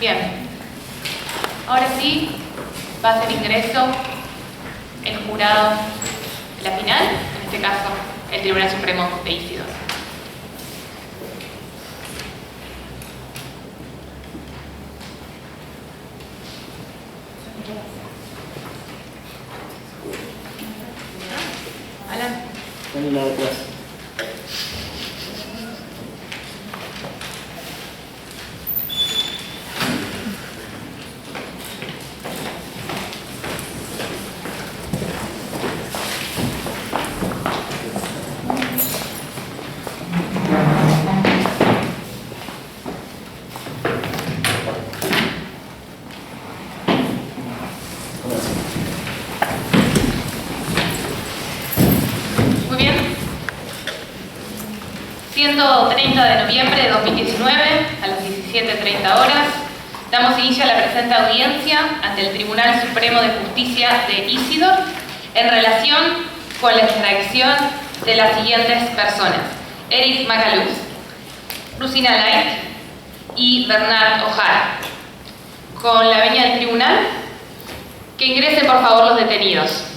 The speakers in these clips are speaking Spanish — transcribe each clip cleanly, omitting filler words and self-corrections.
Bien, ahora sí va a hacer ingreso el jurado de la final, en este caso el Tribunal Supremo de Isidor. Alan. En la atrás. Muy bien. 130 de noviembre de 2019, a las 17:30 horas, damos inicio a la presente audiencia ante el Tribunal Supremo de Justicia de Isidor en relación con la extradición de las siguientes personas: Eric Magaluf, Lucina Light y Bernard O'Hara. Con la venia del tribunal, que ingresen por favor los detenidos.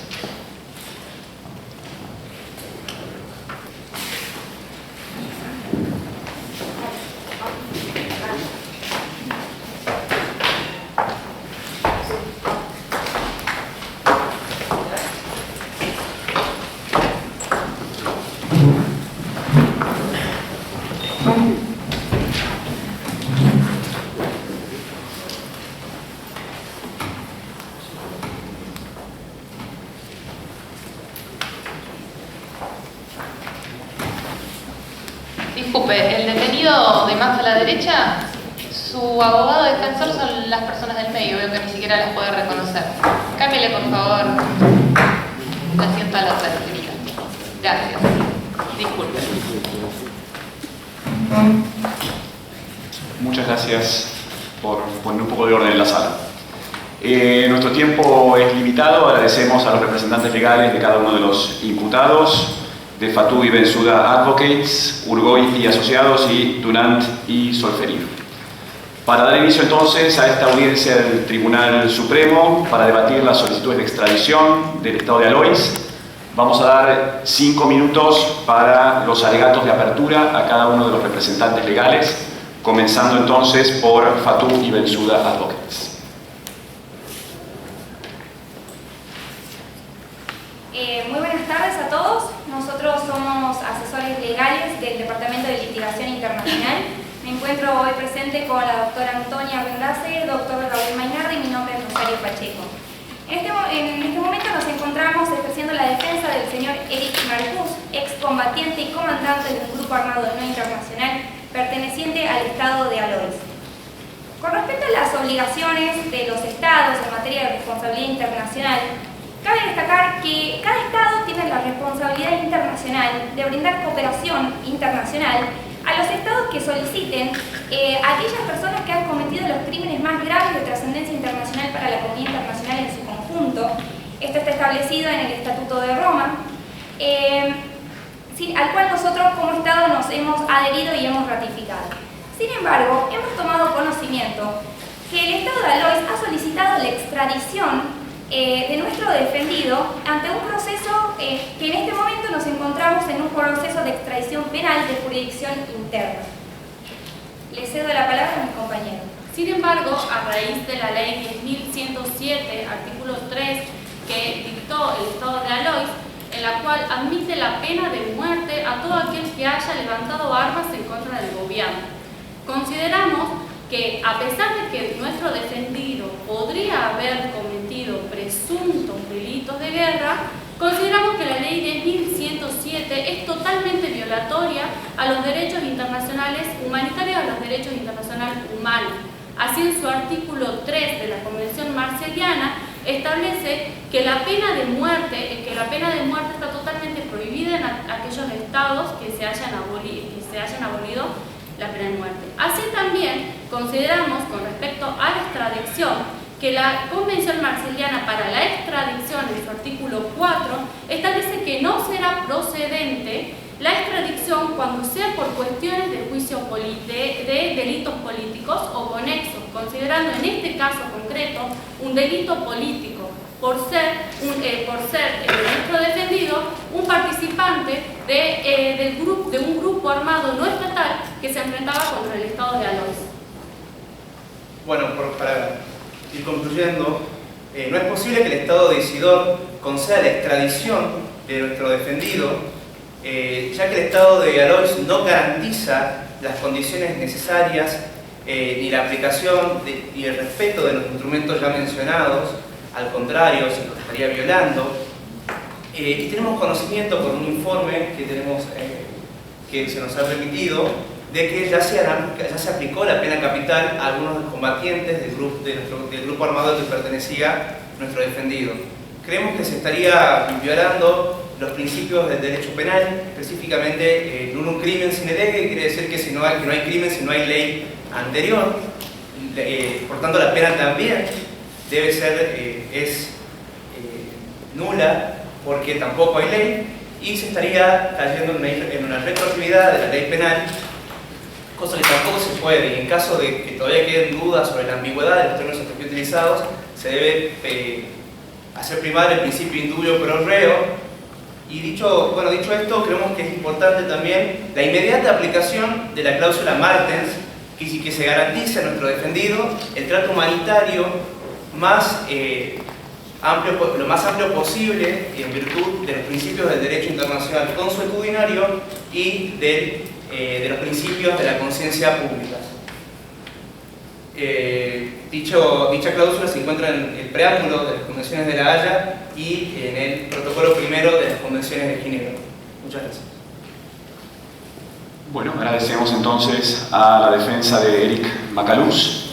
Disculpe, el detenido de más a la derecha, su abogado defensor son las personas del medio, veo que ni siquiera las puede reconocer. Cámbiale por favor el asiento a la otra señorita. Gracias. Disculpe. Muchas gracias por poner un poco de orden en la sala. Nuestro tiempo es limitado. Agradecemos a los representantes legales de cada uno de los imputados, de Fatou y Bensouda Advocates, Urgoy y Asociados y Dunant y Solferino. Para dar inicio entonces a esta audiencia del Tribunal Supremo para debatir las solicitudes de extradición del Estado de Alois, vamos a dar 5 minutos para los alegatos de apertura a cada uno de los representantes legales, comenzando entonces por Fatou y Bensouda Advocates. Muy buenas tardes a todos. Nosotros somos asesores legales del Departamento de Litigación Internacional. Me encuentro hoy presente con la doctora Antonia Bendace, doctor Raúl Mainardi y mi nombre es Rosario Pacheco. En este momento nos encontramos ejerciendo la defensa del señor Eric Magaluf, excombatiente y comandante de un grupo armado no internacional perteneciente al Estado de Alois. Con respecto a las obligaciones de los Estados en materia de responsabilidad internacional, cabe destacar que cada Estado tiene la responsabilidad internacional de brindar cooperación internacional a los Estados que soliciten a aquellas personas que han cometido los crímenes más graves de trascendencia internacional para la comunidad internacional en su conjunto. Esto está establecido en el Estatuto de Roma, al cual nosotros como Estado nos hemos adherido y hemos ratificado. Sin embargo, hemos tomado conocimiento que el Estado de Alois ha solicitado la extradición de nuestro defendido ante un proceso que en este momento nos encontramos en un proceso de extradición penal de jurisdicción interna. Le cedo la palabra a mi compañero. Sin embargo, a raíz de la ley 10.107, artículo 3, que dictó el Estado de Alois, en la cual admite la pena de muerte a todo aquel que haya levantado armas en contra del gobierno, consideramos que a pesar de que nuestro defendido podría haber cometido presuntos delitos de guerra, consideramos que la ley 10.107 es totalmente violatoria a los derechos internacionales humanitarios, a los derechos internacionales humanos. Así, en su artículo 3 de la Convención Marseliana establece que la pena de muerte está totalmente prohibida en aquellos estados que se hayan abolido la pena de muerte. Así también consideramos, con respecto a la extradición, que la Convención Marseliana para la extradición, en su artículo 4, establece que no será procedente la extradición cuando sea por cuestiones de juicio de delitos políticos o conexos, considerando en este caso concreto un delito político por ser nuestro defendido un participante de un grupo armado no estatal que se enfrentaba contra el Estado de Alois. Bueno, para ir concluyendo, no es posible que el Estado de Isidor conceda la extradición de nuestro defendido, ya que el Estado de Alois no garantiza las condiciones necesarias ni la aplicación y el respeto de los instrumentos ya mencionados. Al contrario, se los estaría violando. Y tenemos conocimiento por un informe que se nos ha remitido de que ya se aplicó la pena capital a algunos combatientes del grupo armado al que pertenecía nuestro defendido. Creemos que se estaría violando los principios del derecho penal, específicamente nulum crimen sine lege, quiere decir que no hay crimen si no hay ley anterior. Por tanto, la pena también debe ser nula porque tampoco hay ley, y se estaría cayendo en una retroactividad de la ley penal, cosa que tampoco se puede. Y en caso de que todavía queden dudas sobre la ambigüedad de los términos aquí utilizados, se debe hacer primar el principio indubio pro reo. Y dicho esto, creemos que es importante también la inmediata aplicación de la cláusula Martens, que se garantice a nuestro defendido el trato humanitario lo más amplio posible en virtud de los principios del derecho internacional consuetudinario y de los principios de la conciencia pública. Dicha cláusula se encuentra en el preámbulo de las Convenciones de La Haya y en el protocolo primero de las Convenciones de Ginebra. Muchas gracias. Bueno, agradecemos entonces a la defensa de Eric Macaluz.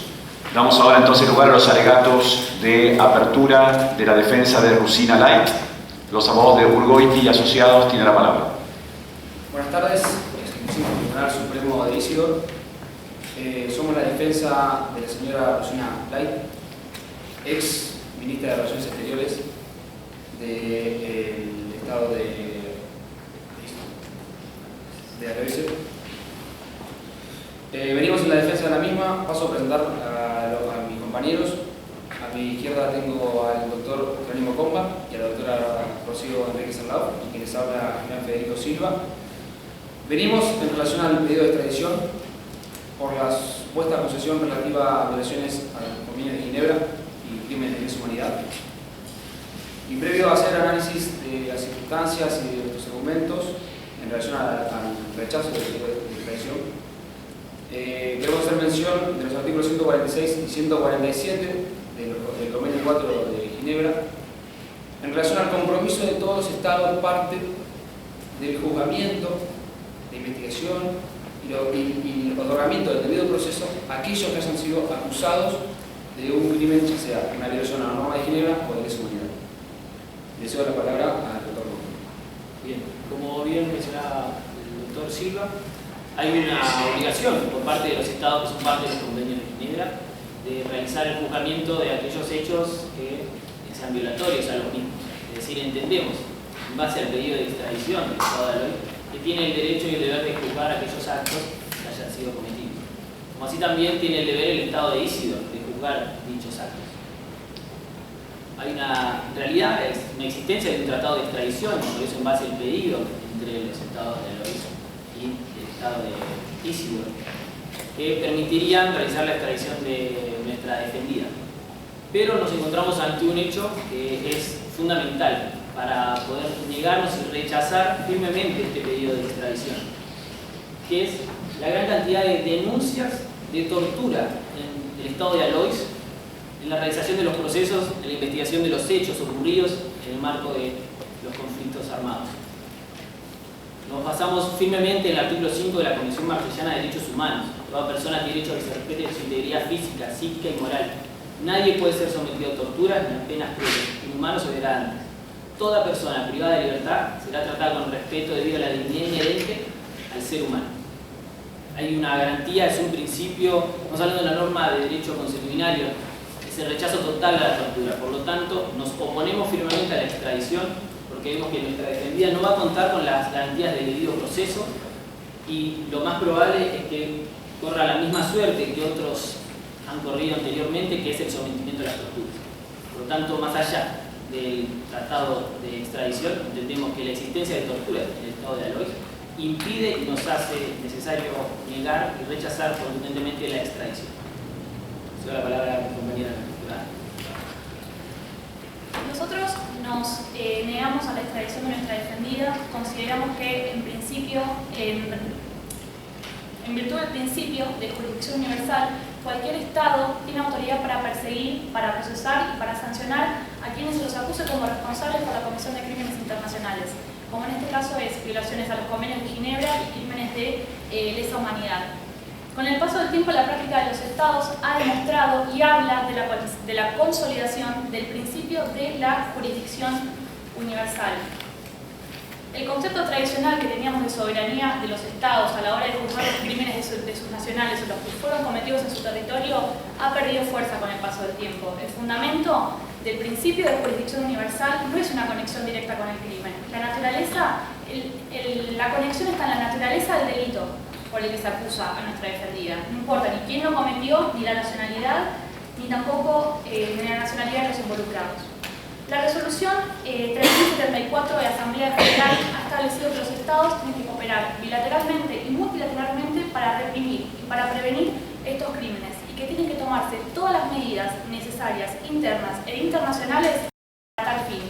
Damos ahora entonces lugar a los alegatos de apertura de la defensa de Rusina Light. Los abogados de Urgoiti y Asociados tienen la palabra. Buenas tardes, exclusivo Tribunal Supremo de Isidor. Somos la defensa de la señora Rusina Light, ex ministra de Relaciones Exteriores del Estado de Alois. Venimos en la defensa de la misma. Paso a presentar a mis compañeros. A mi izquierda tengo al doctor Jerónimo Comba y a la doctora Rocío Enrique Salado, y quien les habla Julián Federico Silva. Venimos en relación al pedido de extradición por la supuesta acusación relativa a violaciones a los convenios de Ginebra y crímenes de lesa humanidad. Y previo a hacer análisis de las circunstancias y de nuestros argumentos en relación al rechazo del pedido de extradición, queremos hacer mención de los artículos 146 y 147 del convenio 4 de Ginebra en relación al compromiso de todos los estados parte del juzgamiento, de investigación y el otorgamiento del debido proceso a aquellos que hayan sido acusados de un crimen, ya sea una violación a la norma de Ginebra o de lesa humanidad. Le cedo la palabra al doctor Gómez. Bien, como bien mencionaba el doctor Silva, hay una obligación por parte de los estados que son parte de los convenios de Ginebra de realizar el juzgamiento de aquellos hechos que sean violatorios a los mismos. Es decir, entendemos, en base al pedido de extradición del Estado de Alois, que tiene el derecho y el deber de juzgar aquellos actos que hayan sido cometidos. Como así también tiene el deber el Estado de Isidor de juzgar dichos actos. Hay en realidad es una existencia de un tratado de extradición, por eso en base al pedido entre los estados de Alois y el Estado de Isidor, que permitirían realizar la extradición de nuestra defendida. Pero nos encontramos ante un hecho que es fundamental para poder negarnos y rechazar firmemente este pedido de extradición, que es la gran cantidad de denuncias de tortura en el Estado de Alois en la realización de los procesos, en la investigación de los hechos ocurridos en el marco de los conflictos armados. Nos basamos firmemente en el artículo 5 de la Convención Marsellana de Derechos Humanos. Toda persona tiene derecho a que se respete su integridad física, psíquica y moral. Nadie puede ser sometido a torturas ni a penas crueles, inhumanas o degradantes. Toda persona privada de libertad será tratada con respeto debido a la dignidad inherente al ser humano. Hay una garantía, es un principio, estamos hablando de la norma de derecho consuetudinario, es el rechazo total a la tortura. Por lo tanto, nos oponemos firmemente a la extradición, porque porque vemos que nuestra defendida no va a contar con las garantías del debido proceso y lo más probable es que corra la misma suerte que otros han corrido anteriormente, que es el sometimiento a las torturas. Por lo tanto, más allá del tratado de extradición, entendemos que la existencia de torturas en el estado de Alois impide y nos hace necesario negar y rechazar contundentemente la extradición. Cedo la palabra a mi compañera diputada. Nosotros nos negamos a la extradición de nuestra defendida. Consideramos que, en principio, en virtud del principio de jurisdicción universal, cualquier Estado tiene autoridad para perseguir, para procesar y para sancionar a quienes se los acuse como responsables por la comisión de crímenes internacionales, como en este caso es violaciones a los convenios de Ginebra y crímenes de lesa humanidad. Con el paso del tiempo, la práctica de los Estados ha demostrado y habla de la consolidación del principio de la jurisdicción universal. El concepto tradicional que teníamos de soberanía de los Estados a la hora de juzgar los crímenes de sus nacionales o los que fueron cometidos en su territorio ha perdido fuerza con el paso del tiempo. El fundamento del principio de jurisdicción universal no es una conexión directa con el crimen. La naturaleza, la conexión está en la naturaleza del delito por el que se acusa a nuestra defendida. No importa ni quién lo cometió, ni la nacionalidad, ni tampoco ni la nacionalidad de los involucrados. La resolución 3074 de la Asamblea Federal ha establecido que los Estados tienen que cooperar bilateralmente y multilateralmente para reprimir y para prevenir estos crímenes y que tienen que tomarse todas las medidas necesarias, internas e internacionales para tal fin.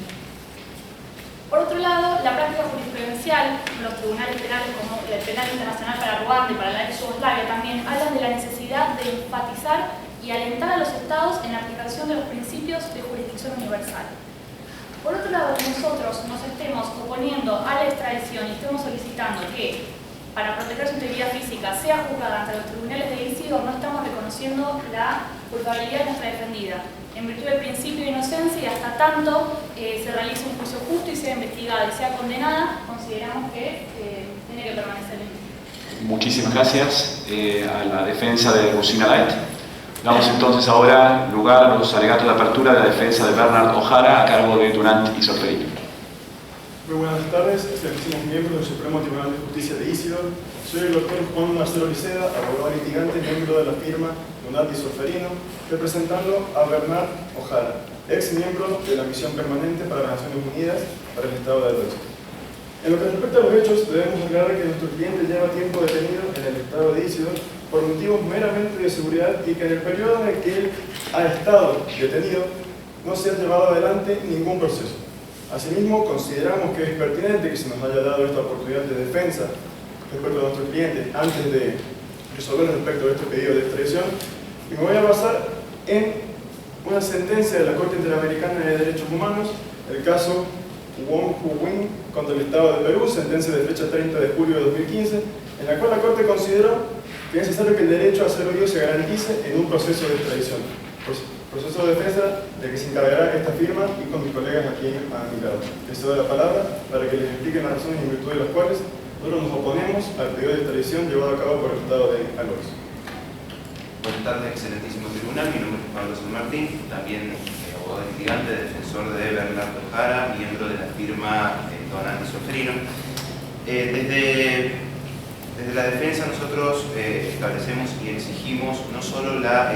Por otro lado, la práctica jurisprudencial, los tribunales penales como el Penal Internacional para Ruanda y para la ex Yugoslavia también hablan de la necesidad de enfatizar y alentar a los Estados en la aplicación de los principios de jurisdicción universal. Por otro lado, que nosotros nos estemos oponiendo a la extradición y estemos solicitando que, para proteger su integridad física, sea juzgada ante los tribunales de Isidor, no estamos reconociendo la culpabilidad de nuestra defendida. En virtud del principio de inocencia y hasta tanto se realice un juicio justo y sea investigada y sea condenada, consideramos que tiene que permanecer en. Muchísimas gracias a la defensa de Rosina Light. Damos entonces ahora lugar a los alegatos de apertura de la defensa de Bernard O'Hara a cargo de Dunant y Solferino. Muy buenas tardes, excelentísimos miembros del Supremo Tribunal de Justicia de Isidor. Soy el doctor Juan Marcelo Liceda, abogado litigante, miembro de la firma Dunant y Solferino, representando a Bernard O'Hara, ex miembro de la Misión Permanente para las Naciones Unidas para el Estado de Alois. En lo que respecta a los hechos, debemos aclarar que nuestro cliente lleva tiempo detenido en el Estado de Isidor por motivos meramente de seguridad y que en el periodo en el que él ha estado detenido no se ha llevado adelante ningún proceso. Asimismo, consideramos que es pertinente que se nos haya dado esta oportunidad de defensa respecto a nuestro cliente antes de resolver respecto a este pedido de extradición, y me voy a basar en una sentencia de la Corte Interamericana de Derechos Humanos, el caso Wong Hu Wing contra el Estado de Perú, sentencia de fecha 30 de julio de 2015, en la cual la Corte consideró que es necesario que el derecho a ser oído se garantice en un proceso de extradición. Proceso de defensa de que se encargará esta firma y con mis colegas aquí a mi lado. Les doy la palabra para que les expliquen las razones en virtud de las cuales nosotros nos oponemos al pedido de extradición llevado a cabo por el Estado de Alois. Buenas tardes, excelentísimo tribunal. Mi nombre es Pablo San Martín, también abogado litigante, defensor de Bernard O'Hara, miembro de la firma Dunant y Solferino. Desde la defensa nosotros establecemos y exigimos no solo la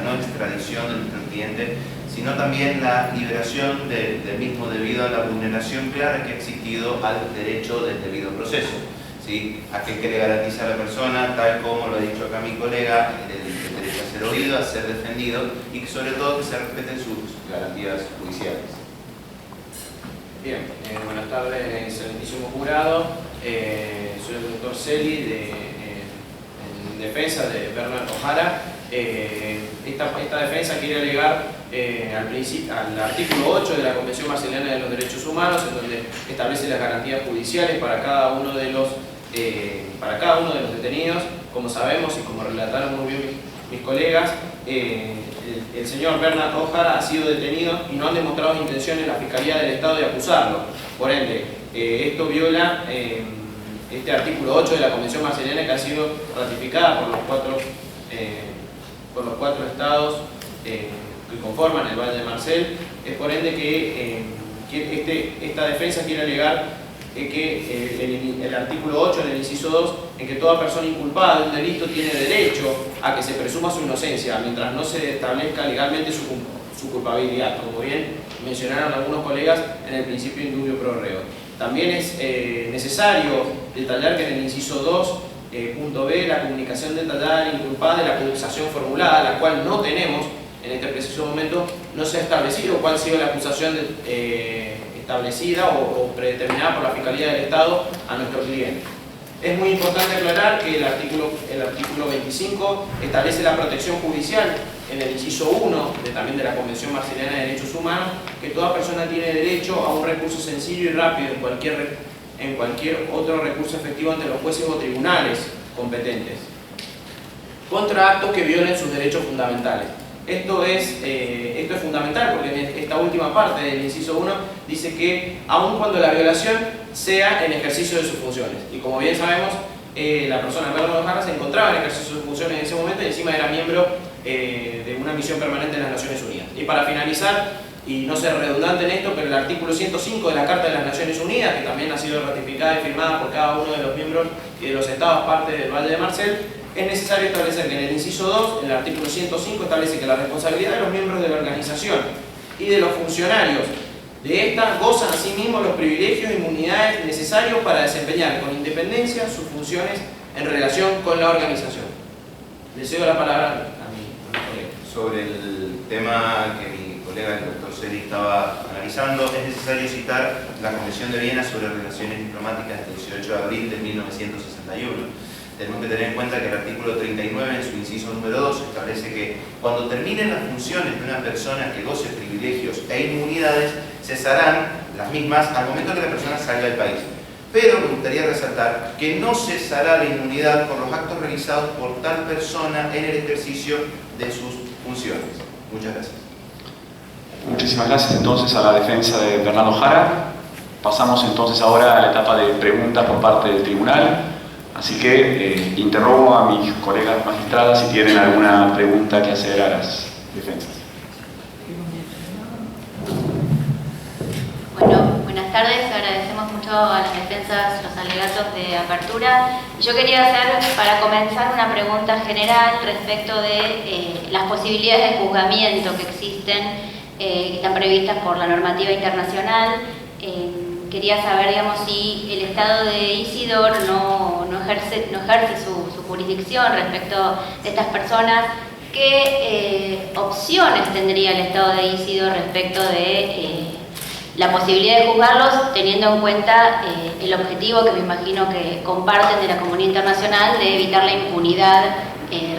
no extradición de nuestro cliente, sino también la liberación del mismo debido a la vulneración clara que ha existido al derecho del debido proceso. ¿Sí? Aquel que le garantiza a la persona, tal como lo ha dicho acá mi colega, el derecho a ser oído, a ser defendido y que sobre todo que se respeten sus garantías judiciales. Bien, buenas tardes, excelentísimo jurado. Soy el doctor Celi en defensa de Bernard O'Hara. Esta defensa quiere alegar al artículo 8 de la Convención Marceliana de los Derechos Humanos, en donde establece las garantías judiciales para cada uno de los detenidos. Como sabemos y como relataron muy bien mis colegas, el señor Bernard O'Hara ha sido detenido y no han demostrado intención en la Fiscalía del Estado de acusarlo. Por ende, esto viola este artículo 8 de la Convención Marceliana, que ha sido ratificada por los cuatro estados que conforman el Valle de Marcel. Es por ende que esta defensa quiere alegar que el artículo 8, en el inciso 2, en que toda persona inculpada de un delito tiene derecho a que se presuma su inocencia, mientras no se establezca legalmente su culpabilidad, como bien mencionaron algunos colegas en el principio indubio pro reo. También es necesario detallar que en el inciso 2, punto B, la comunicación detallada e inculpada de la acusación formulada, la cual no tenemos en este preciso momento, no se ha establecido cuál ha sido la acusación establecida o predeterminada por la Fiscalía del Estado a nuestro cliente. Es muy importante aclarar que el artículo 25 establece la protección judicial en el inciso 1 también de la Convención Marceliana de Derechos Humanos, que toda persona tiene derecho a un recurso sencillo y rápido en cualquier otro recurso efectivo ante los jueces o tribunales competentes, contra actos que violen sus derechos fundamentales. Esto es fundamental porque en esta última parte del inciso 1 dice que aun cuando la violación sea en ejercicio de sus funciones, y como bien sabemos, la persona Bernardo Jara se encontraba en ejercicio de sus funciones en ese momento y encima era miembro de una misión permanente en las Naciones Unidas. Y para finalizar, y no ser redundante en esto, pero el artículo 105 de la Carta de las Naciones Unidas, que también ha sido ratificada y firmada por cada uno de los miembros y de los estados parte del Valle de Marcel, es necesario establecer que en el inciso 2, en el artículo 105, establece que la responsabilidad de los miembros de la organización y de los funcionarios de esta gozan asimismo los privilegios e inmunidades necesarios para desempeñar con independencia sus funciones en relación con la organización. Le cedo la palabra a mi colega. Sobre el tema que mi colega, el doctor Celi, estaba analizando, es necesario citar la Convención de Viena sobre Relaciones Diplomáticas del 18 de abril de 1961. Tenemos que tener en cuenta que el artículo 39, en su inciso número 2, establece que cuando terminen las funciones de una persona que goce privilegios e inmunidades, cesarán las mismas al momento que la persona salga del país. Pero me gustaría resaltar que no cesará la inmunidad por los actos realizados por tal persona en el ejercicio de sus funciones. Muchas gracias. Muchísimas gracias entonces a la defensa de Bernardo Jara. Pasamos entonces ahora a la etapa de preguntas por parte del tribunal. Así que interrogo a mis colegas magistradas si tienen alguna pregunta que hacer a las defensas. Bueno, buenas tardes. Agradecemos mucho a las defensas los alegatos de apertura. Yo quería hacer, para comenzar, una pregunta general respecto de las posibilidades de juzgamiento que existen, que están previstas por la normativa internacional. Quería saber, digamos, si el Estado de Isidor no ejerce su jurisdicción respecto de estas personas. ¿Qué opciones tendría el Estado de Isidor respecto de la posibilidad de juzgarlos, teniendo en cuenta el objetivo que me imagino que comparten de la comunidad internacional de evitar la impunidad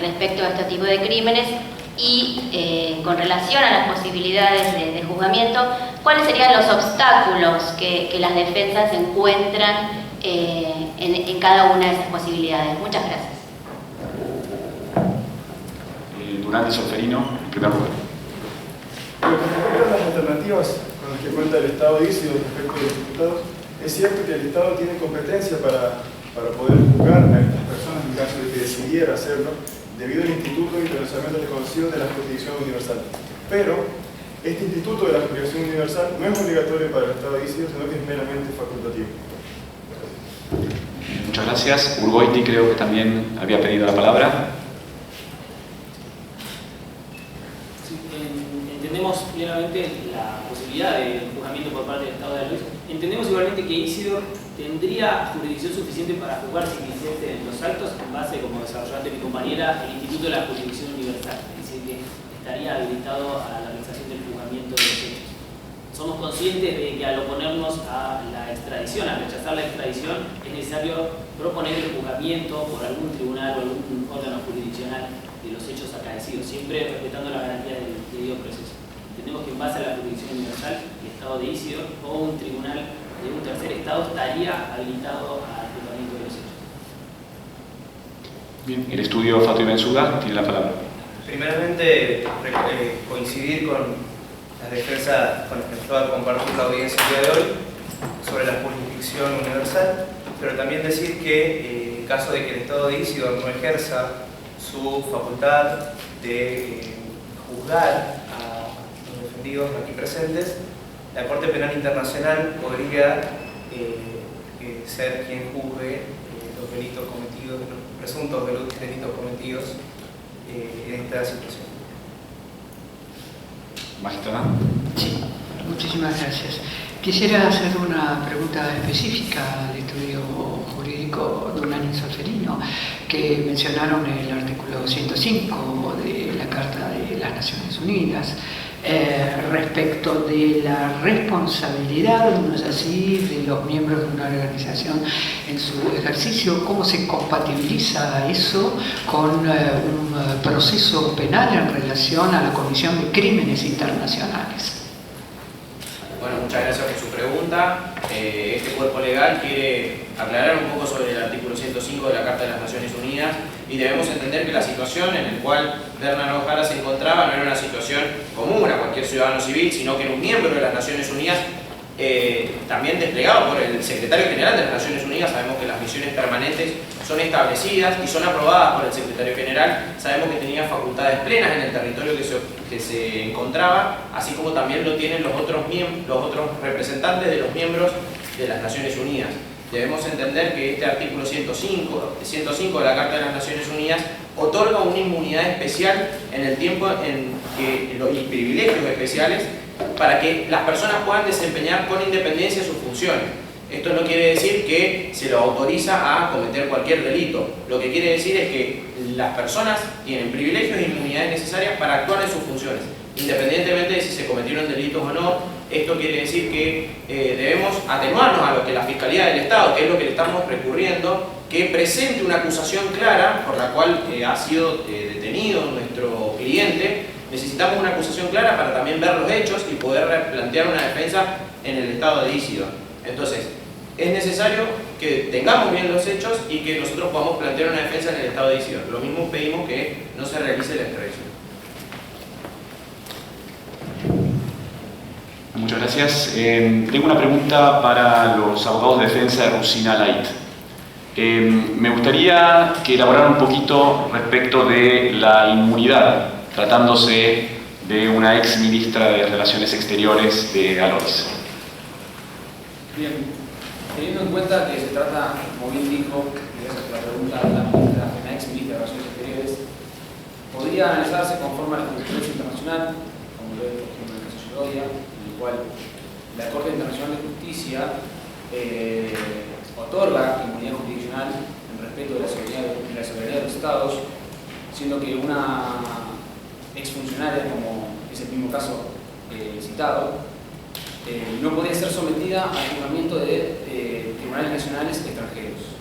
respecto a este tipo de crímenes? Y con relación a las posibilidades de juzgamiento, ¿cuáles serían los obstáculos que las defensas encuentran en cada una de esas posibilidades? Muchas gracias. Durante Solferino, en primer lugar. Con respecto a las alternativas con las que cuenta el Estado de Isidor respecto de los diputados, es cierto que el Estado tiene competencia para poder juzgar a estas personas en caso de que decidiera hacerlo, debido al Instituto Internacionalmente Reconocido de la Jurisdicción Universal. Pero este Instituto de la Jurisdicción Universal no es obligatorio para el Estado de Isidor, sino que es meramente facultativo. Muchas gracias. Urgoiti creo que también había pedido la palabra. Sí, entendemos plenamente la posibilidad de juzgamiento por parte del Estado de la Luz. Entendemos igualmente que Isidor tendría jurisdicción suficiente para juzgar sin licencia en los actos en base, como desarrolló ante mi compañera, el Instituto de la Jurisdicción Universal, es decir, que estaría habilitado a la realización del juzgamiento de los hechos. Somos conscientes de que al oponernos a la extradición, al rechazar la extradición, es necesario proponer el juzgamiento por algún tribunal o algún órgano jurisdiccional de los hechos acaecidos, siempre respetando la garantía del debido proceso. Entendemos que en base a la jurisdicción universal, el Estado de Isidor o un tribunal de un tercer estado estaría habilitado al juzgamiento de los hechos. Bien, el estudio Fatou Bensouda tiene la palabra. Primeramente, coincidir con las defensas con las que estaba compartir la audiencia el día de hoy sobre la jurisdicción universal, pero también decir que en caso de que el Estado de Isidor no ejerza su facultad de juzgar a los defendidos aquí presentes, la Corte Penal Internacional podría ser quien juzgue los delitos cometidos, los presuntos delitos cometidos en esta situación. Magistrada. Sí, muchísimas gracias. Quisiera hacer una pregunta específica al estudio jurídico de Hernán Solferino, que mencionaron el artículo 105 de la Carta de las Naciones Unidas respecto de la responsabilidad, no es así, de los miembros de una organización en su ejercicio. ¿Cómo se compatibiliza eso con un proceso penal en relación a la comisión de crímenes internacionales? Bueno, muchas gracias por su pregunta. Este cuerpo legal quiere aclarar un poco sobre el artículo 105 de la Carta de las Naciones Unidas, y debemos entender que la situación en la cual Bernardo Jara se encontraba no era una situación común a cualquier ciudadano civil, sino que era un miembro de las Naciones Unidas, también desplegado por el Secretario General de las Naciones Unidas. Sabemos que las misiones permanentes son establecidas y son aprobadas por el Secretario General. Sabemos que tenía facultades plenas en el territorio que se encontraba, así como también lo tienen los otros representantes de los miembros de las Naciones Unidas. Debemos entender que este artículo 105 de la Carta de las Naciones Unidas otorga una inmunidad especial en el tiempo y privilegios especiales para que las personas puedan desempeñar con independencia sus funciones. Esto no quiere decir que se lo autoriza a cometer cualquier delito. Lo que quiere decir es que las personas tienen privilegios e inmunidades necesarias para actuar en sus funciones, independientemente de si se cometieron delitos o no. Esto quiere decir que debemos atenuarnos a lo que la Fiscalía del Estado, que es lo que le estamos recurriendo, que presente una acusación clara por la cual ha sido detenido nuestro cliente. Necesitamos una acusación clara para también ver los hechos y poder plantear una defensa en el estado de Isidor. Entonces, es necesario que tengamos bien los hechos y que nosotros podamos plantear una defensa en el estado de Isidor. Lo mismo pedimos que no se realice la extradición. Muchas gracias. Tengo una pregunta para los abogados de defensa de Rusina Light. Me gustaría que elaboraran un poquito respecto de la inmunidad, tratándose de una ex ministra de Relaciones Exteriores de Alois. Bien, teniendo en cuenta que se trata, como bien dijo, gracias por la pregunta, de una ex ministra de Relaciones Exteriores, podría analizarse conforme a la jurisprudencia internacional, como lo es en el caso Girodia, en el cual la Corte Internacional de Justicia otorga inmunidad jurisdiccional en respeto de la soberanía de los Estados, siendo que una exfuncionaria, como es el mismo caso citado, no podía ser sometida al juzgamiento de tribunales nacionales extranjeros.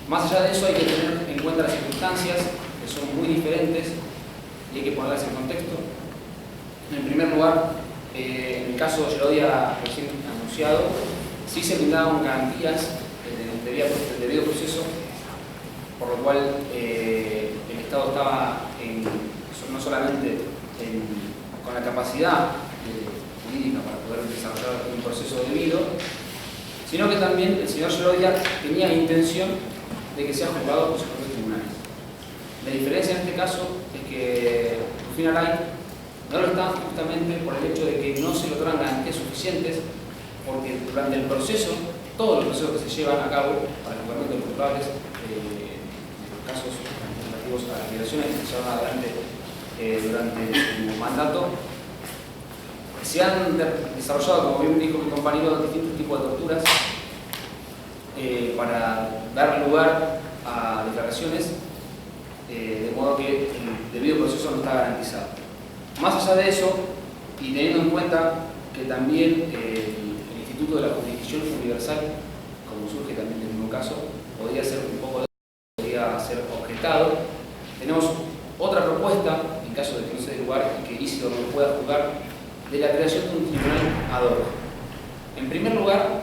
Más allá de eso, hay que tener en cuenta las circunstancias, que son muy diferentes, y hay que ponerlas en contexto. En primer lugar, en el caso de Girodia recién anunciado, sí se brindaban garantías del debido proceso, por lo cual el Estado estaba no solamente con la capacidad jurídica para poder desarrollar un proceso debido, sino que también el señor Girodia tenía intención de que sea juzgado por sus propios tribunales. La diferencia en este caso es que Rufina Light no lo está justamente por el hecho de que no se le otorgan garantías suficientes, porque durante el proceso, todos los procesos que se llevan a cabo para el juzgamiento de culpables, los casos relativos a las violaciones que se llevan adelante durante su mandato, se han desarrollado, como bien dijo mi compañero, distintos tipos de torturas para dar lugar a declaraciones, de modo que el debido proceso no está garantizado. Más allá de eso, y teniendo en cuenta que también el Instituto de la Jurisdicción Universal, como surge también en el mismo caso, podría ser un poco podría ser objetado, tenemos otra propuesta, en caso de que no se dé lugar y que Isidor no pueda juzgar, de la creación de un tribunal ad hoc. En primer lugar,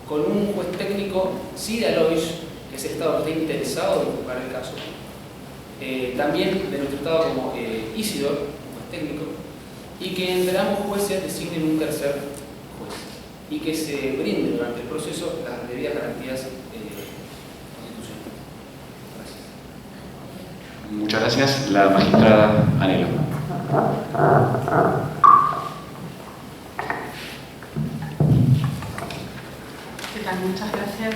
con un juez técnico, sí de Alois, que es el Estado que está interesado en juzgar el caso, también de nuestro Estado como Isidor, un juez técnico, y que entre ambos jueces designen un tercer juez, y que se brinde durante el proceso las debidas garantías constitucionales. Gracias. Muchas gracias. La magistrada Anhelo. muchas gracias.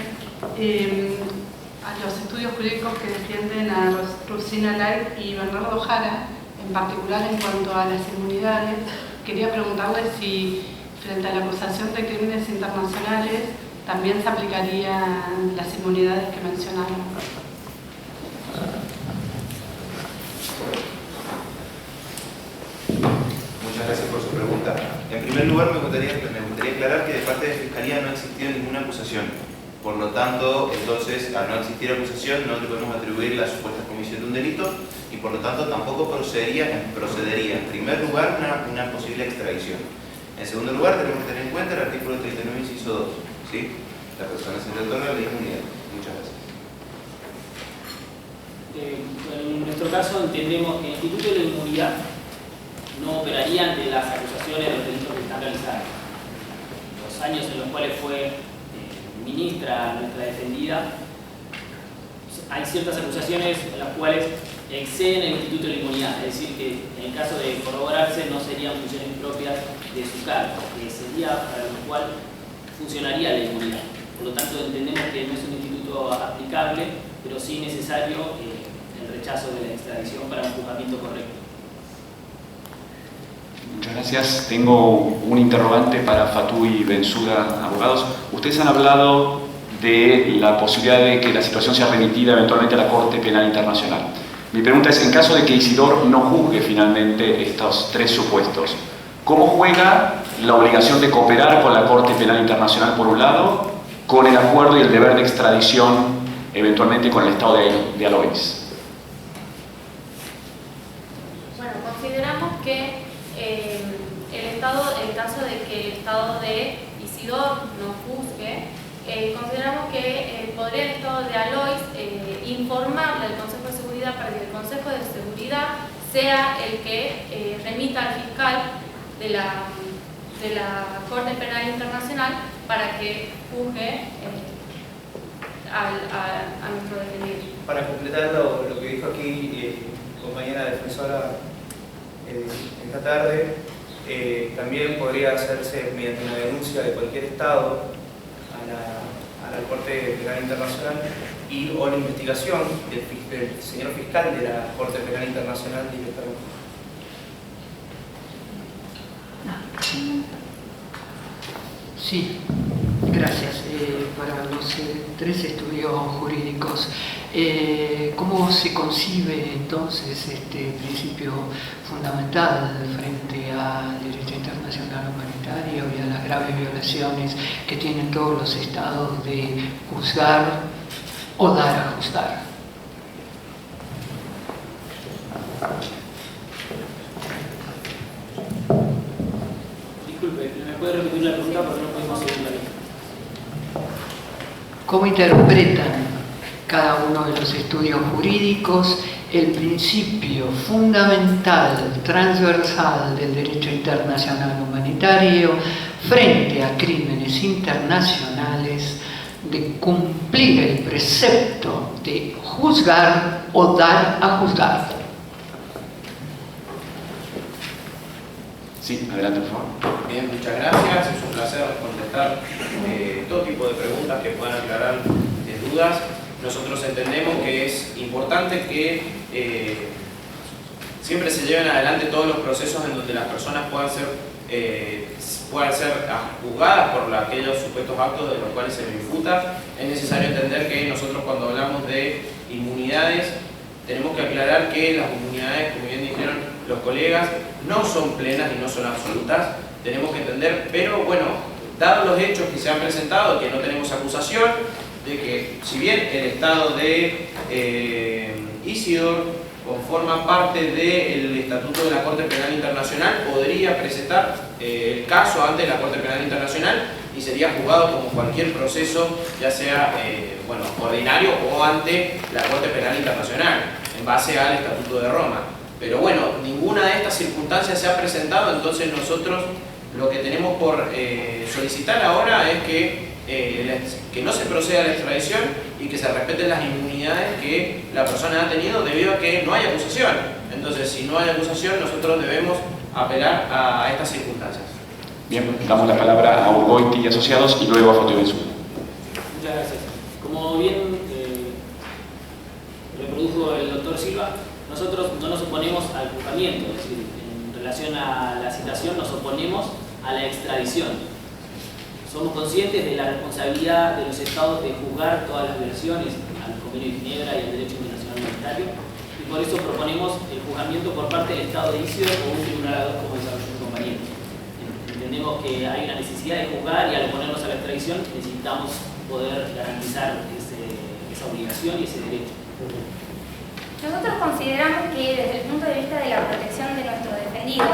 A los estudios jurídicos que defienden a Rufsina Light y Bernardo Jara, en particular en cuanto a las inmunidades, quería preguntarles si, frente a la acusación de crímenes internacionales, también se aplicarían las inmunidades que mencionaron. Muchas gracias por su pregunta. En primer lugar, me gustaría aclarar que de parte de Fiscalía no ha existido ninguna acusación. Por lo tanto, entonces, al no existir acusación, no le podemos atribuir la supuesta comisión de un delito y por lo tanto tampoco procedería en primer lugar una posible extradición. En segundo lugar, tenemos que tener en cuenta el artículo 39, inciso 2. ¿Sí? La persona se le otorga la inmunidad. Muchas gracias. En nuestro caso entendemos que el Instituto de la Inmunidad no operaría ante las acusaciones de los delitos que están realizados. Los años en los cuales fue ministra nuestra defendida, hay ciertas acusaciones en las cuales exceden el Instituto de la Inmunidad, es decir, que en el caso de corroborarse no serían funciones propias de su cargo, que sería para lo cual funcionaría la inmunidad. Por lo tanto, entendemos que no es un instituto aplicable, pero sí necesario el rechazo de la extradición para un juzgamiento correcto. Muchas gracias. Tengo un interrogante para Fatou y Bensouda, abogados. Ustedes han hablado de la posibilidad de que la situación sea remitida eventualmente a la Corte Penal Internacional. Mi pregunta es, en caso de que Isidor no juzgue finalmente estos tres supuestos, ¿cómo juega la obligación de cooperar con la Corte Penal Internacional por un lado, con el acuerdo y el deber de extradición eventualmente con el Estado de Alois? Bueno, consideramos que en caso de que el Estado de Isidor no juzgue, consideramos que podría el Estado de Alois informarle al Consejo de Seguridad para que el Consejo de Seguridad sea el que remita al fiscal de la Corte Penal Internacional para que juzgue a nuestro defendido. Para completar lo que dijo aquí compañera defensora esta tarde, también podría hacerse mediante una denuncia de cualquier Estado a la Corte Penal Internacional o la investigación del señor fiscal de la Corte Penal Internacional directamente. Sí, gracias. Para los tres estudios jurídicos, ¿cómo se concibe entonces este principio fundamental frente al derecho internacional humanitario y a las graves violaciones que tienen todos los estados de juzgar o dar a juzgar? Disculpe, ¿me puede repetir la pregunta porque no podemos seguir la lista? ¿Cómo interpretan cada uno de los estudios jurídicos el principio fundamental, transversal del derecho internacional humanitario frente a crímenes internacionales de cumplir el precepto de juzgar o dar a juzgar? Sí, adelante, por favor. Bien, muchas gracias. Es un placer contestar todo tipo de preguntas que puedan aclarar dudas. Nosotros entendemos que es importante que siempre se lleven adelante todos los procesos en donde las personas puedan ser juzgadas por aquellos supuestos actos de los cuales se les imputa. Es necesario entender que nosotros, cuando hablamos de inmunidades, tenemos que aclarar que las inmunidades, como bien dijeron los colegas, no son plenas y no son absolutas. Tenemos que entender, pero bueno, dados los hechos que se han presentado, que no tenemos acusación, de que si bien el Estado de Isidor conforma parte del Estatuto de la Corte Penal Internacional, podría presentar el caso ante la Corte Penal Internacional y sería juzgado como cualquier proceso, ya sea ordinario o ante la Corte Penal Internacional, en base al Estatuto de Roma. Pero bueno, ninguna de estas circunstancias se ha presentado, entonces nosotros lo que tenemos por solicitar ahora es que no se proceda a la extradición y que se respeten las inmunidades que la persona ha tenido debido a que no hay acusación. Entonces, si no hay acusación, nosotros debemos apelar a estas circunstancias. Bien, damos la palabra a Urgoiti y Asociados y luego a Fatou y Bensouda. Muchas gracias. Como bien reprodujo el doctor Silva, nosotros no nos oponemos al juzgamiento, es decir, en relación a la citación nos oponemos a la extradición. Somos conscientes de la responsabilidad de los estados de juzgar todas las violaciones al Convenio de Ginebra y al derecho internacional humanitario, y por eso proponemos el juzgamiento por parte del Estado de Isidro o un tribunal ad hoc, como desarrolló mi compañero. Entendemos que hay una necesidad de juzgar y al oponernos a la extradición necesitamos poder garantizar esa obligación y ese derecho. Nosotros consideramos que desde el punto de vista de la protección de nuestro defendido,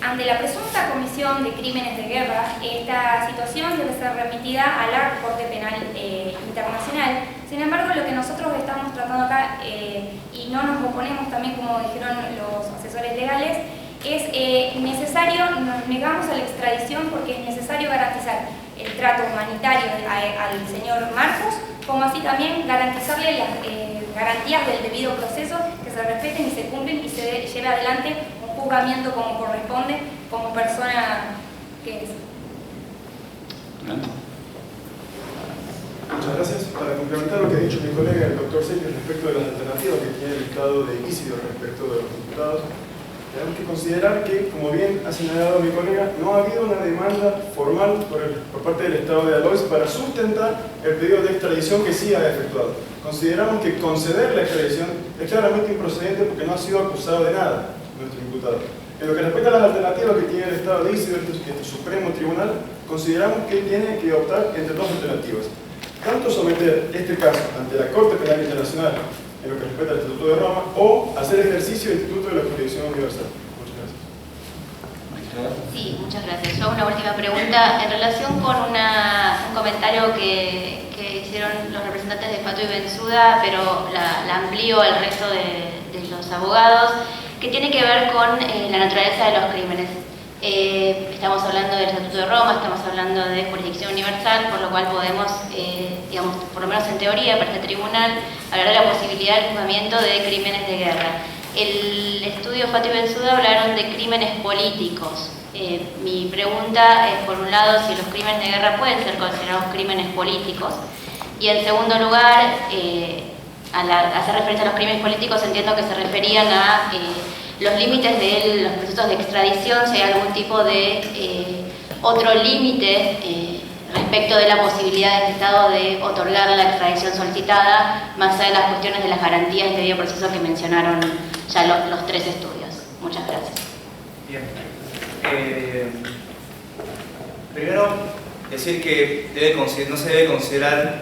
ante la presunta comisión de crímenes de guerra, esta situación debe ser remitida a la Corte Penal Internacional. Sin embargo, lo que nosotros estamos tratando acá, y no nos oponemos también, como dijeron los asesores legales, es necesario, nos negamos a la extradición porque es necesario garantizar el trato humanitario al señor Marcos, como así también garantizarle las garantías del debido proceso, que se respeten y se cumplen y se lleve adelante un juzgamiento como corresponde, como persona que es. Muchas gracias. Para complementar lo que ha dicho mi colega, el doctor Selly, respecto de las alternativas que tiene el Estado de Isidro respecto de los imputados, tenemos que considerar que, como bien ha señalado mi colega, no ha habido una demanda formal por parte del Estado de Alois para sustentar el pedido de extradición que sí ha efectuado. Consideramos que conceder la extradición es claramente improcedente porque no ha sido acusado de nada nuestro imputado. En lo que respecta a las alternativas que tiene el Estado de Isidro, este Supremo Tribunal, consideramos que tiene que optar entre dos alternativas. Tanto someter este caso ante la Corte Penal Internacional en lo que respecta al Estatuto de Roma, o hacer ejercicio del Instituto de la Jurisdicción Universal. Muchas gracias. Sí, muchas gracias. Yo una última pregunta en relación con un comentario que hicieron los representantes de Fatou y Bensouda, pero la amplío al resto de los abogados, que tiene que ver con la naturaleza de los crímenes. Estamos hablando del Estatuto de Roma, estamos hablando de jurisdicción universal, por lo cual podemos, digamos, por lo menos en teoría, para este tribunal, hablar de la posibilidad del juzgamiento de crímenes de guerra. El estudio Fatou y Bensouda hablaron de crímenes políticos. Mi pregunta es, por un lado, si los crímenes de guerra pueden ser considerados crímenes políticos, y en segundo lugar, al hacer referencia a los crímenes políticos, entiendo que se referían a los límites de los procesos de extradición, si hay algún tipo de otro límite respecto de la posibilidad de este Estado de otorgar la extradición solicitada, más allá de las cuestiones de las garantías de debido proceso que mencionaron ya los tres estudios. Muchas gracias. Bien. Primero, decir que no se debe considerar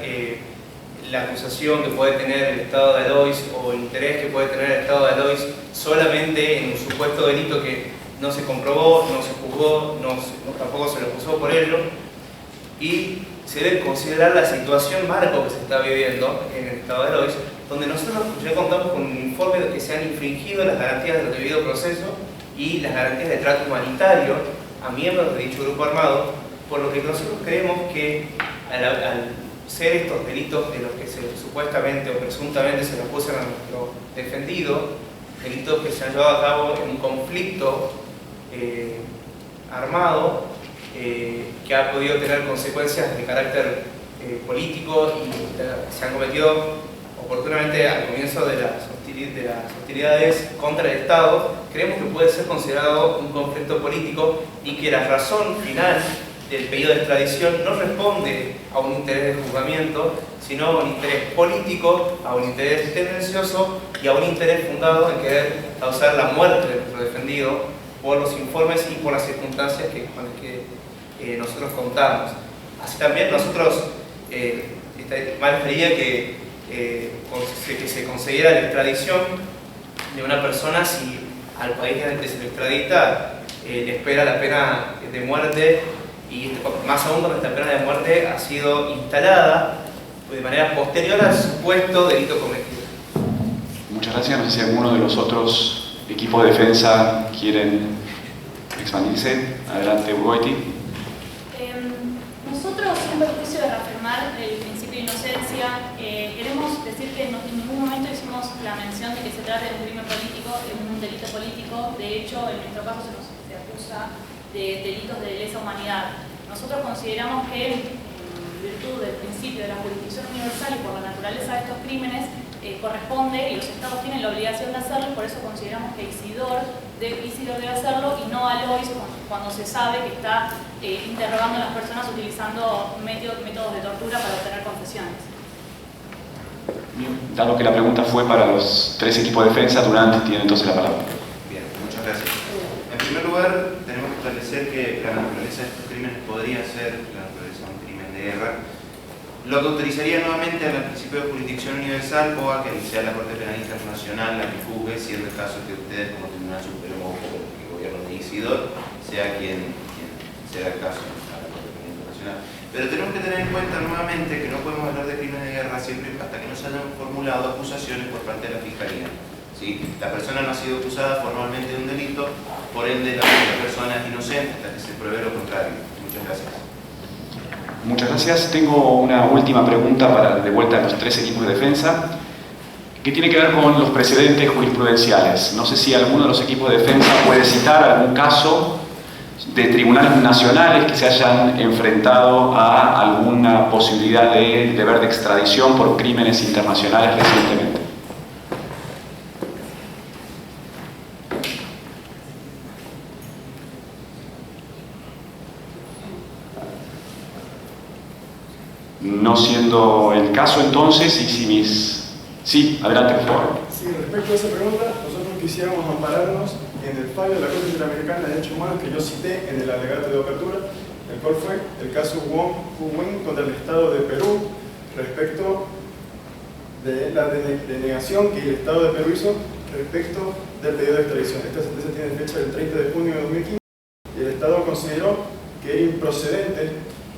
la acusación que puede tener el Estado de Alois o el interés que puede tener el Estado de Alois solamente en un supuesto delito que no se comprobó, no se juzgó, tampoco se lo acusó por ello, y se debe considerar la situación marco que se está viviendo en el Estado de Alois, donde nosotros ya contamos con un informe de que se han infringido las garantías del debido proceso y las garantías de trato humanitario a miembros de dicho grupo armado, por lo que nosotros creemos que al ser estos delitos de los que supuestamente o presuntamente se le acusan a nuestro defendido, delitos que se han llevado a cabo en un conflicto armado que ha podido tener consecuencias de carácter político y se han cometido oportunamente al comienzo de las hostilidades contra el Estado, creemos que puede ser considerado un conflicto político y que la razón final del pedido de extradición no responde a un interés de juzgamiento, sino a un interés político, a un interés tendencioso y a un interés fundado en querer causar la muerte de nuestro defendido por los informes y por las circunstancias con las que nosotros contamos. Así también nosotros más refería que se consiguiera la extradición de una persona si al país en el que se le extradita le espera la pena de muerte, y más aún cuando esta pena de muerte ha sido instalada de manera posterior al supuesto delito cometido. Muchas gracias. No sé si alguno de los otros equipos de defensa quieren expandirse. Adelante, Ugoiti. Nosotros, siempre en juicio de reafirmar el principio de inocencia, queremos decir que en ningún momento hicimos la mención de que se trate de un crimen político, de un delito político. De hecho, en nuestro caso se acusa de delitos de lesa humanidad. Nosotros consideramos que virtud del principio de la jurisdicción universal y por la naturaleza de estos crímenes, corresponde y los estados tienen la obligación de hacerlo, y por eso consideramos que Isidor debe hacerlo y no Alois cuando se sabe que está interrogando a las personas utilizando métodos de tortura para obtener confesiones. Bien. Dado que la pregunta fue para los tres equipos de defensa, Durán tiene entonces la palabra. Bien, muchas gracias. En primer lugar, tenemos que establecer que la naturaleza de estos crímenes podría ser la naturaleza de un crimen de guerra, lo que autorizaría nuevamente al principio de jurisdicción universal o a que sea la Corte Penal Internacional la que juzgue, siendo el caso que ustedes como Tribunal Supremo o el gobierno de Isidor sea quien sea el caso a la Corte Penal Internacional. Pero tenemos que tener en cuenta nuevamente que no podemos hablar de crímenes de guerra siempre hasta que no se hayan formulado acusaciones por parte de la Fiscalía. ¿Sí? La persona no ha sido acusada formalmente de un delito, por ende la persona es inocente hasta que se pruebe lo contrario. Muchas gracias. Muchas gracias. Tengo una última pregunta para de vuelta a los tres equipos de defensa, que tiene que ver con los precedentes jurisprudenciales. No sé si alguno de los equipos de defensa puede citar algún caso de tribunales nacionales que se hayan enfrentado a alguna posibilidad de deber de extradición por crímenes internacionales recientemente. No siendo el caso entonces, y si mis... Sí, adelante por favor. Sí, respecto a esa pregunta, nosotros quisiéramos ampararnos en el fallo de la Corte Interamericana de Derechos Humanos que yo cité en el alegato de apertura, el cual fue el caso Wong Hu-Wen contra el Estado de Perú respecto de la denegación que el Estado de Perú hizo respecto del pedido de extradición. Esta sentencia tiene fecha del 30 de junio de 2015 y el Estado consideró que era improcedente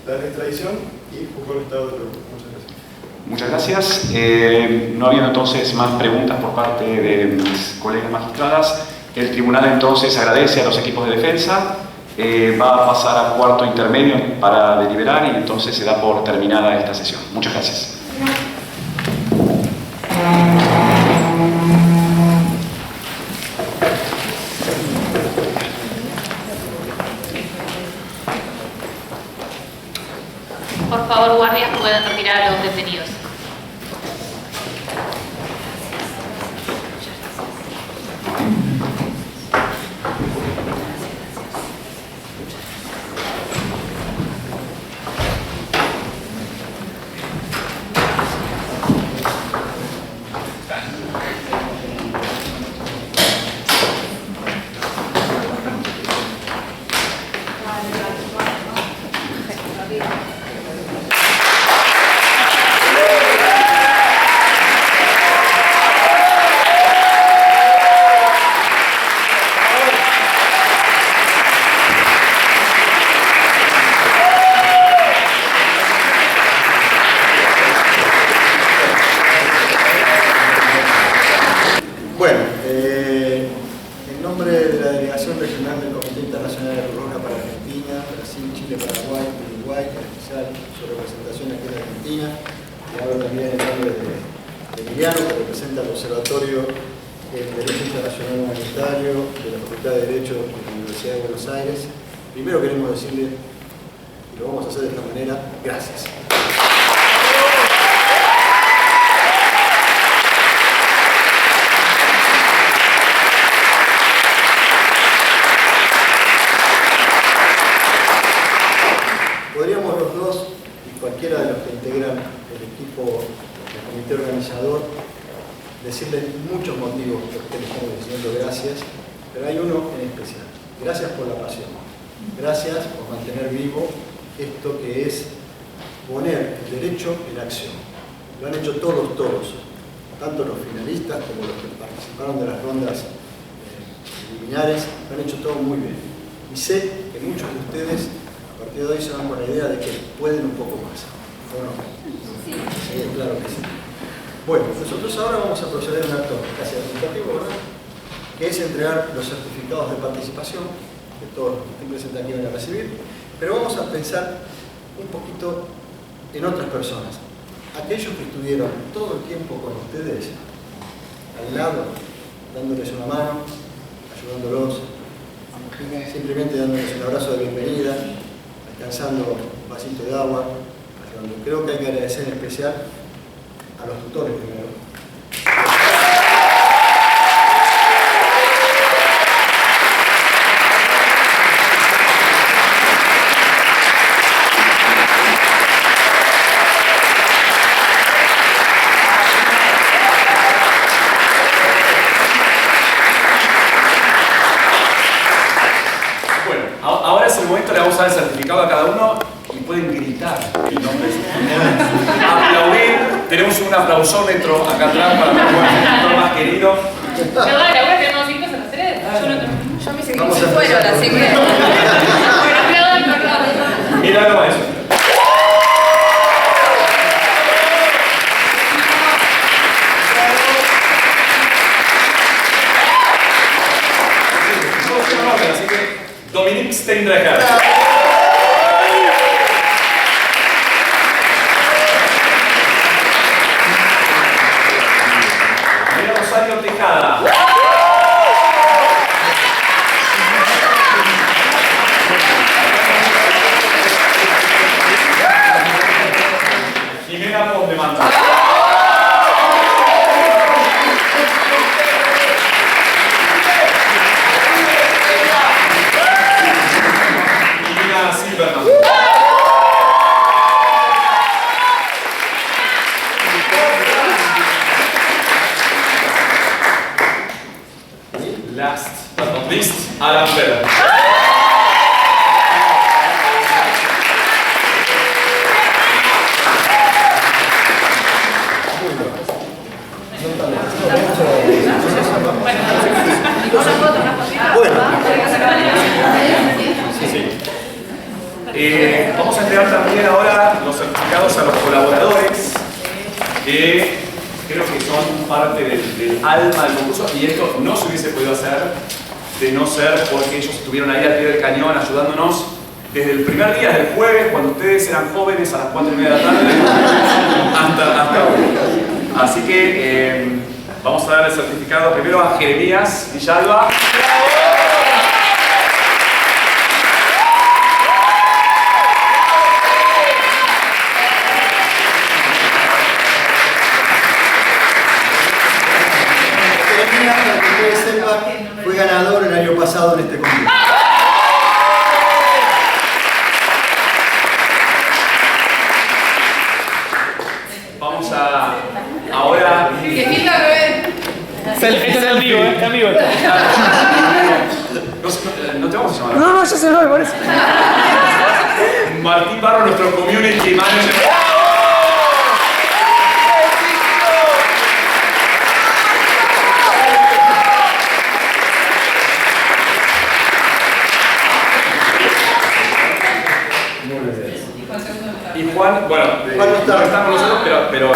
la extradición y juzgó el Estado de Perú. Muchas gracias. Muchas gracias. No habiendo entonces más preguntas por parte de mis colegas magistradas, el tribunal entonces agradece a los equipos de defensa, va a pasar a cuarto intermedio para deliberar y entonces se da por terminada esta sesión. Muchas gracias. Por favor, guardias, pueden retirar a los detenidos. Primero queremos decirle, y lo vamos a hacer de esta manera, gracias. Podríamos los dos y cualquiera de los que integran el equipo del comité organizador decirle muchos motivos por los que le estamos diciendo gracias, pero hay uno en especial. Gracias por la pasión. Gracias por mantener vivo esto que es poner el derecho en acción. Lo han hecho todos, tanto los finalistas como los que participaron de las rondas preliminares, lo han hecho todo muy bien. Y sé que muchos de ustedes a partir de hoy se van con la idea de que pueden un poco más. ¿O no? Sí, claro que sí. Bueno, nosotros ahora vamos a proceder a un acto casi administrativo, ¿verdad? Que es entregar los certificados de participación que todos los que estén presentes aquí van a recibir, pero vamos a pensar un poquito en otras personas, aquellos que estuvieron todo el tiempo con ustedes, al lado, dándoles una mano, ayudándolos, simplemente dándoles un abrazo de bienvenida, alcanzando un vasito de agua, Bueno, creo que hay que agradecer en especial a los tutores primero. Ahora es el momento, le vamos a dar el certificado a cada uno y pueden gritar el nombre de su tutor. Aplaudir, tenemos un aplausómetro acá atrás para el tutor más querido. Perdón, ahora tenemos 5 a 3. Yo me hice que se fueron, así que... Perdón. Mira nomás eso. Así que Dominique Steindrecher. María Rosario Tejada. Jimena Pondeman. Last but not least, Alan Bell. Vamos a entregar también ahora los certificados a los colaboradores que creo que son parte del alma del concurso, y esto no se hubiese podido hacer de no ser porque ellos estuvieron ahí al pie del cañón ayudándonos desde el primer día, desde el jueves, cuando ustedes eran jóvenes a las 4:30 de la tarde hasta hoy. Así que vamos a dar el certificado primero a Jeremías Villalba. Fue ganador el año pasado en este concurso. Vamos a ahora. Esto es en vivo, está en vivo. No te vamos a llamar. No, ya se lo me parece. Martín Barro, nuestro community manager. Y Juan, bueno, Juan no está con nosotros, pero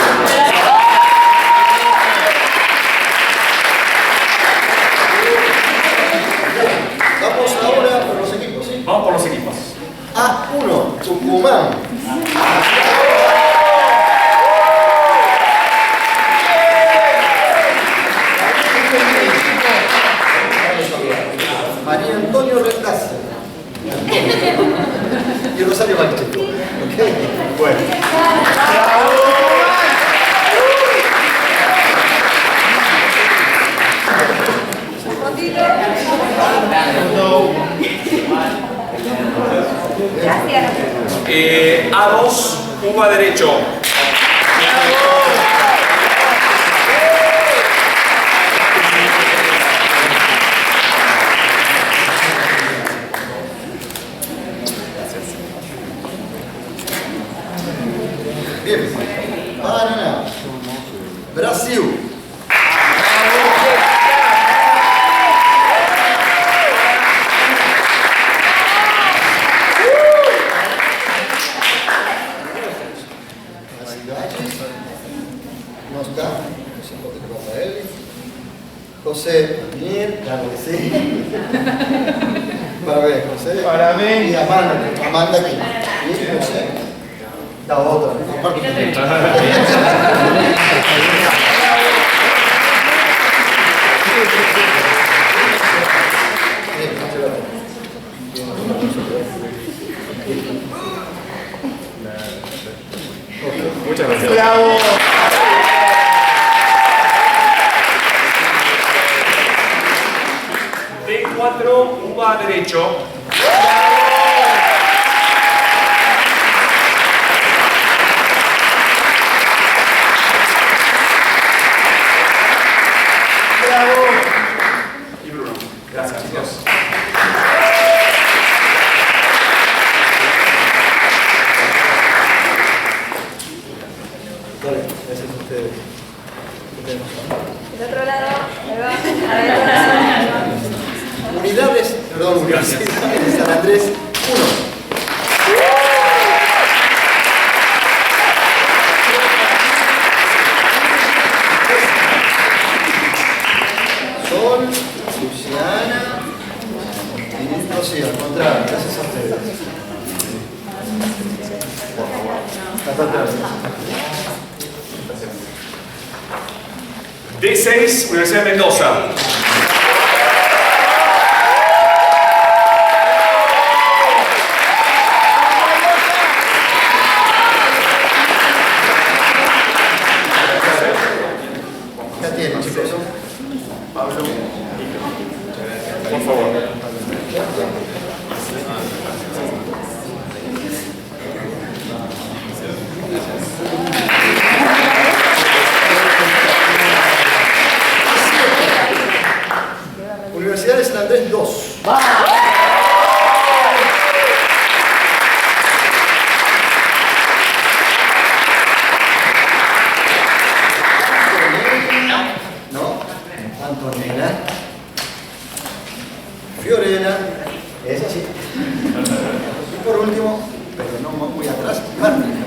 Vamos ahora por los equipos, ¿sí? Vamos por los equipos. A1, Tucumán. María Antonio Rendazzi. Y Rosario Pacheco. ¿Ok? Bueno. A2, Cuba derecho. Bien. Paraná. Brasil. No está, no sé por qué le pasa a él. José, bien, claro que sí. Parabéns, José. Parabéns. Y Amanda aquí. Y José. La otra. Aparte. 4, UBA Derecho. Y Bruno. Gracias, chicos. Gracias a ustedes. Del otro lado, Unidades, perdón, Universidades de San Andrés 1. Sol, Luciana y Rocío, al contrario, gracias a ustedes. Hasta atrás. D6, Universidad de Mendoza. Ya tienen, chicos. Pablo. Por favor. Universidad de San Andrés 2. No, Antonella, Fiorella, es así. Y por último, pero no muy atrás, Martín.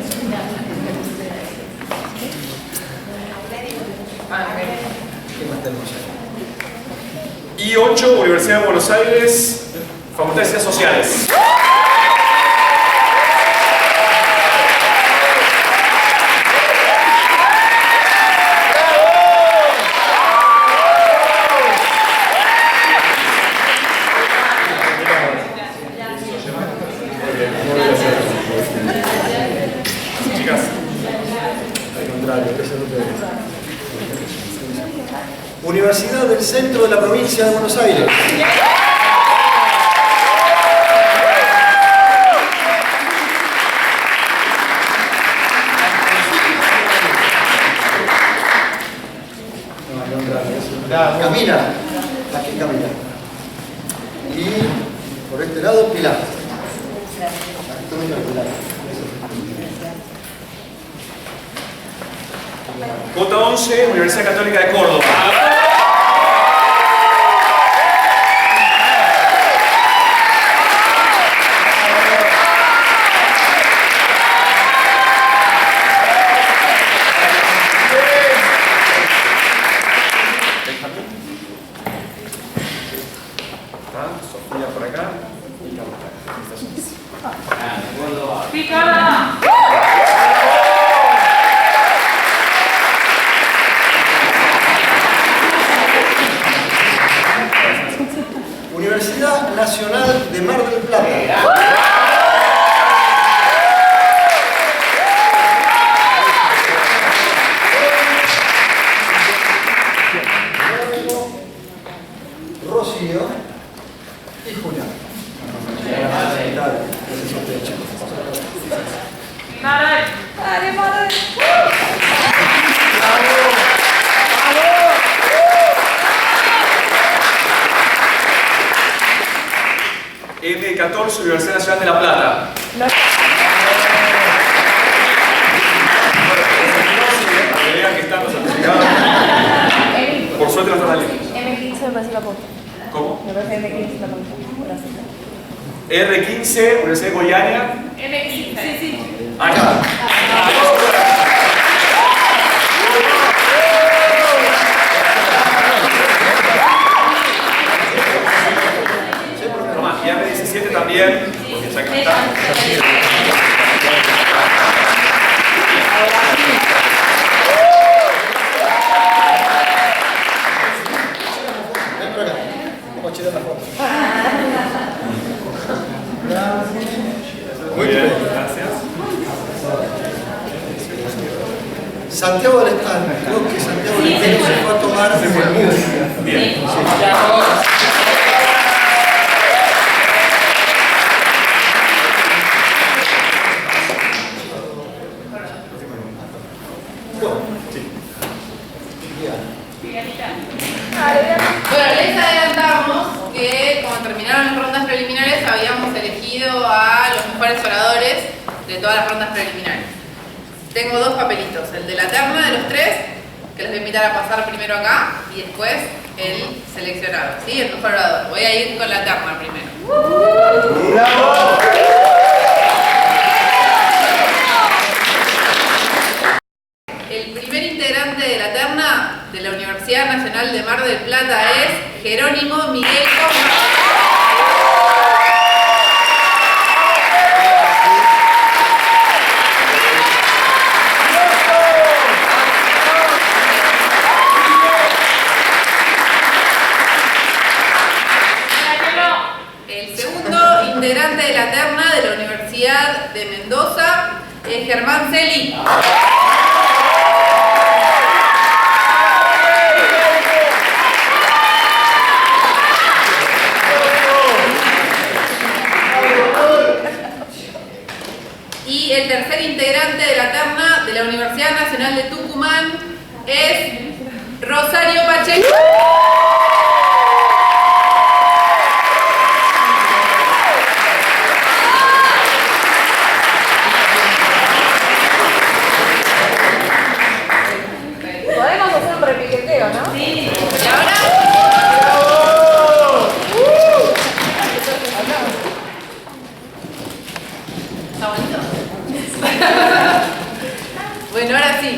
¿Qué más tenemos ahí? Y 8, Universidad de Buenos Aires, Facultad de Ciencias Sociales. Chicas. Al contrario, eso no te... Universidad del Centro de la Provincia de Buenos Aires. Camila, aquí Camila. Y por este lado, Pilar. J11, Universidad Católica de Córdoba. Sofía por acá y Carlos. ¡Picada! Universidad Nacional de Mar del Plata. Rocío y Julián. ¡Dale, madre! M14, Universidad Nacional de La Plata. Que están los certificados. Por suerte no están tan lejos. M15 me parece la punta. ¿Cómo? Me parece M15 la punta. R15, Universidad de Goiânia. M15. Sí, sí. Acá. Toma, y R17 también, porque ya que está. Ven por acá. Vamos a tirar la foto. Muy bien, gracias. Santiago del Estado. Creo que Santiago del Estado se fue a tomar. Bien. Sí. mejores oradores de todas las rondas preliminares. Tengo dos papelitos, el de la terna de los tres, que les voy a invitar a pasar primero acá, y después el seleccionado, ¿sí? El mejor orador. Voy a ir con la terna primero. El primer integrante de la terna de la Universidad Nacional de Mar del Plata es Jerónimo Miguel Comba. El segundo integrante de la terna de la Universidad de Mendoza es Germán Celi. Y el tercer integrante de la terna de la Universidad Nacional de Tucumán es Rosario Pacheco. Podemos hacer un repiqueteo, ¿no? Sí. ¿Y ahora? ¿Está bonito? Bueno, ahora sí.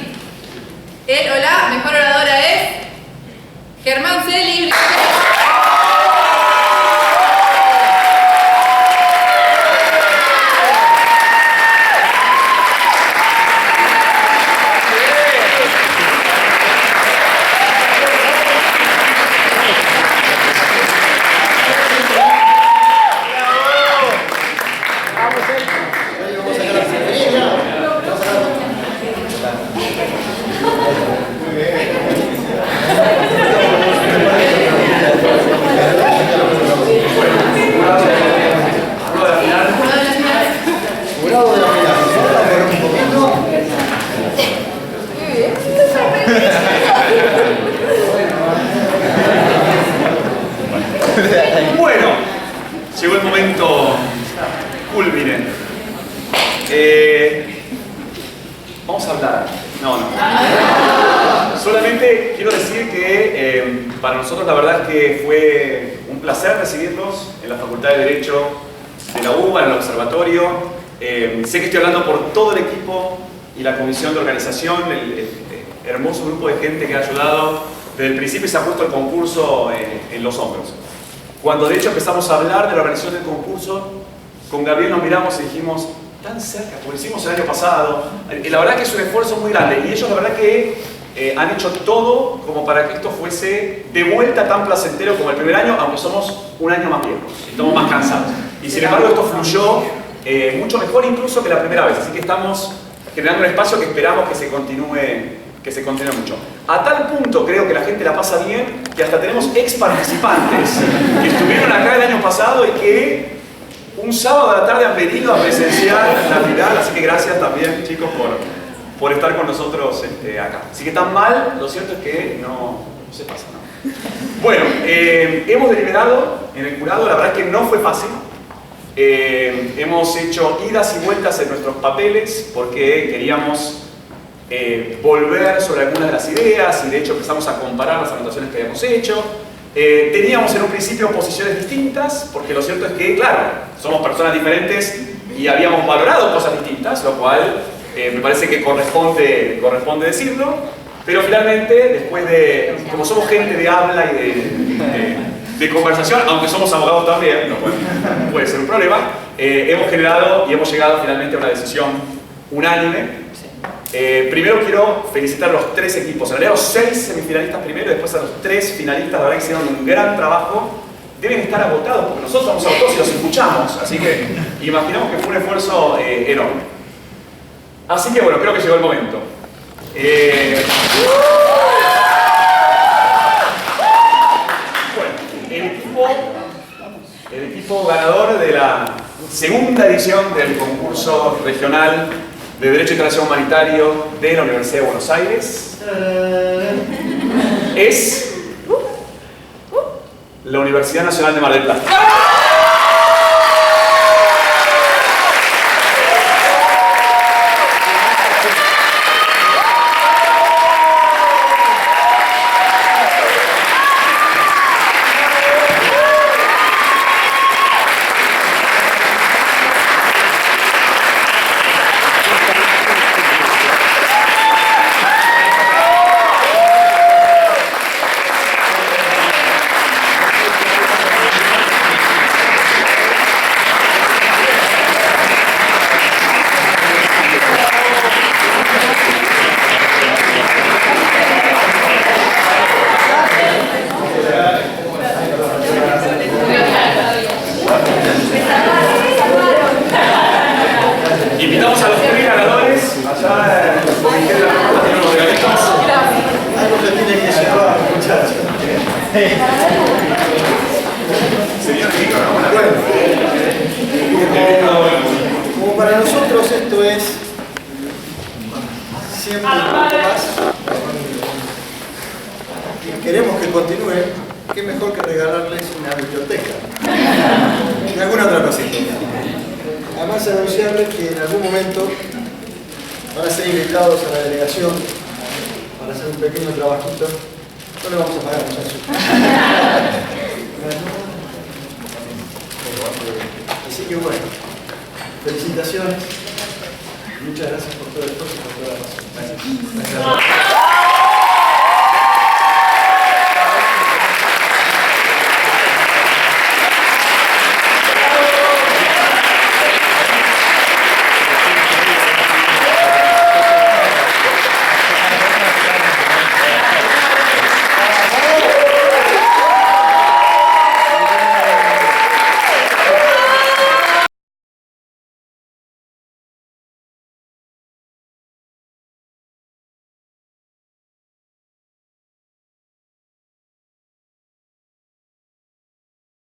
El o la mejor oradora es Germán Celi. Bueno, llegó el momento culmine. Vamos a hablar. No. Solamente quiero decir que para nosotros la verdad es que fue un placer recibirlos en la Facultad de Derecho de la UBA, en el observatorio. Sé que estoy hablando por todo el equipo y la comisión de organización, el hermoso grupo de gente que ha ayudado desde el principio y se ha puesto el concurso en los hombros. Cuando de hecho empezamos a hablar de la organización del concurso, con Gabriel nos miramos y dijimos, tan cerca, como lo hicimos el año pasado. La verdad que es un esfuerzo muy grande y ellos la verdad que han hecho todo como para que esto fuese de vuelta tan placentero como el primer año, aunque somos un año más viejos, estamos más cansados. Y sin embargo esto fluyó mucho mejor incluso que la primera vez, así que estamos generando un espacio que esperamos que se continúe mucho. A tal punto creo que la gente la pasa bien que hasta tenemos ex participantes que estuvieron acá el año pasado y que un sábado a la tarde han venido a presenciar la final, así que gracias también chicos por estar con nosotros acá. Así que tan mal, lo cierto es que no se pasa nada. Bueno, hemos deliberado en el jurado, la verdad es que no fue fácil. Hemos hecho idas y vueltas en nuestros papeles porque queríamos volver sobre algunas de las ideas y de hecho empezamos a comparar las anotaciones que habíamos hecho. Teníamos en un principio posiciones distintas porque lo cierto es que, claro, somos personas diferentes y habíamos valorado cosas distintas, lo cual me parece que corresponde decirlo, pero finalmente, después de, como somos gente de habla y de conversación, aunque somos abogados también, no puede ser un problema, hemos generado y hemos llegado finalmente a una decisión unánime. Primero quiero felicitar a los tres equipos, en realidad los 6 semifinalistas primero y después a los 3 finalistas, la verdad que hicieron un gran trabajo. Deben estar agotados porque nosotros estamos agotados y los escuchamos, así que imaginamos que fue un esfuerzo enorme. Así que bueno, creo que llegó el momento. Bueno, el equipo ganador de la segunda edición del concurso regional de Derecho Internacional Humanitario de la Universidad de Buenos Aires es la Universidad Nacional de Mar del Plata. Felicitamos a los 3 ganadores. Allá en el comité de la Copa tienen unos regalitos. Algo se tiene que llevar, muchachos. Como para nosotros esto es siempre un poco más, y queremos que continúe, qué mejor que regalarles una biblioteca y alguna otra cosita. Además, anunciarles que en algún momento van a ser invitados a la delegación para hacer un pequeño trabajito. No le vamos a pagar, muchachos. Así que bueno, felicitaciones. Muchas gracias por todo el esfuerzo y por toda la pasión. Gracias.